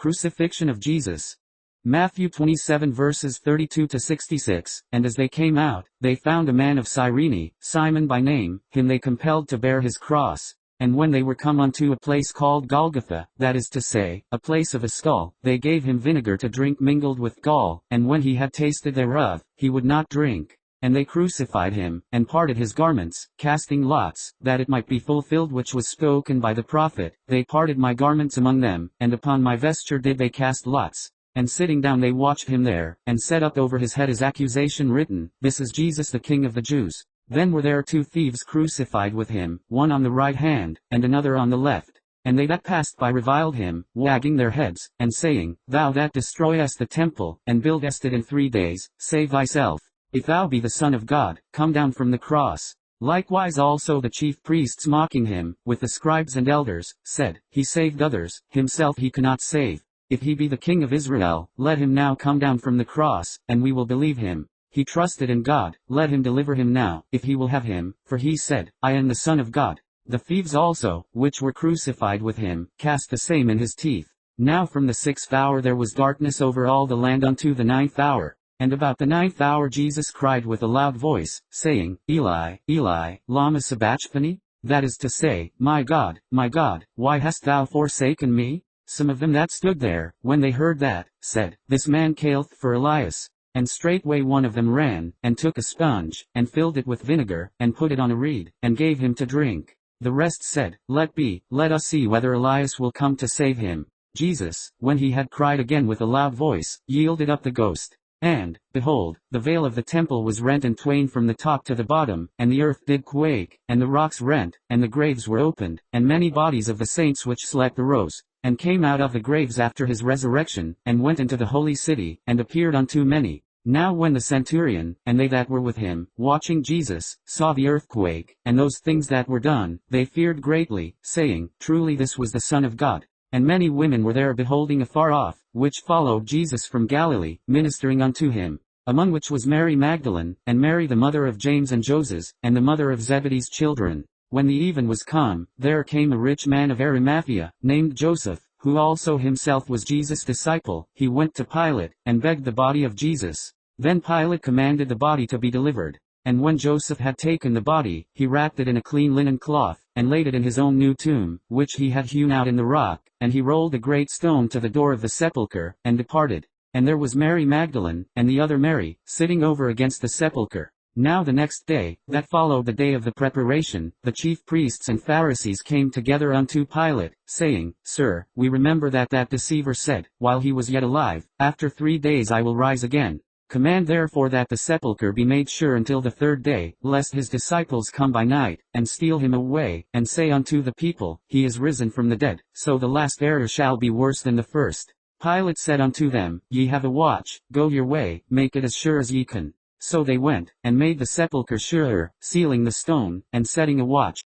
Crucifixion of Jesus. Matthew 27 verses 32 to 66, And as they came out, they found a man of Cyrene, Simon by name, him they compelled to bear his cross. And when they were come unto a place called Golgotha, that is to say, a place of a skull, they gave him vinegar to drink mingled with gall, and when he had tasted thereof, he would not drink. And they crucified him, and parted his garments, casting lots, that it might be fulfilled which was spoken by the prophet, They parted my garments among them, and upon my vesture did they cast lots. And sitting down they watched him there, and set up over his head his accusation written, This is Jesus the King of the Jews. Then were there 2 thieves crucified with him, one on the right hand, and another on the left. And they that passed by reviled him, wagging their heads, and saying, Thou that destroyest the temple, and buildest it in 3 days, save thyself. If thou be the Son of God, come down from the cross. Likewise also the chief priests mocking him, with the scribes and elders, said, He saved others, himself he cannot save. If he be the King of Israel, let him now come down from the cross, and we will believe him. He trusted in God, let him deliver him now, if he will have him, for he said, I am the Son of God. The thieves also, which were crucified with him, cast the same in his teeth. Now from the 6th hour there was darkness over all the land unto the 9th hour. And about the 9th hour Jesus cried with a loud voice, saying, Eli, Eli, lama sabachthani? That is to say, my God, why hast thou forsaken me? Some of them that stood there, when they heard that, said, This man calleth for Elias. And straightway one of them ran, and took a sponge, and filled it with vinegar, and put it on a reed, and gave him to drink. The rest said, Let be, let us see whether Elias will come to save him. Jesus, when he had cried again with a loud voice, yielded up the ghost. And, behold, the veil of the temple was rent in twain from the top to the bottom, and the earth did quake, and the rocks rent, and the graves were opened, and many bodies of the saints which slept arose, and came out of the graves after his resurrection, and went into the holy city, and appeared unto many. Now when the centurion, and they that were with him, watching Jesus, saw the earthquake, and those things that were done, they feared greatly, saying, Truly this was the Son of God. And many women were there beholding afar off, which followed Jesus from Galilee, ministering unto him. Among which was Mary Magdalene, and Mary the mother of James and Joses, and the mother of Zebedee's children. When the even was come, there came a rich man of Arimathea, named Joseph, who also himself was Jesus' disciple. He went to Pilate, and begged the body of Jesus. Then Pilate commanded the body to be delivered. And when Joseph had taken the body, he wrapped it in a clean linen cloth, and laid it in his own new tomb, which he had hewn out in the rock, and he rolled a great stone to the door of the sepulchre, and departed. And there was Mary Magdalene, and the other Mary, sitting over against the sepulchre. Now the next day, that followed the day of the preparation, the chief priests and Pharisees came together unto Pilate, saying, Sir, we remember that deceiver said, while he was yet alive, After 3 days I will rise again. Command therefore that the sepulchre be made sure until the 3rd day, lest his disciples come by night, and steal him away, and say unto the people, He is risen from the dead, so the last error shall be worse than the first. Pilate said unto them, Ye have a watch, go your way, make it as sure as ye can. So they went, and made the sepulchre surer, sealing the stone, and setting a watch.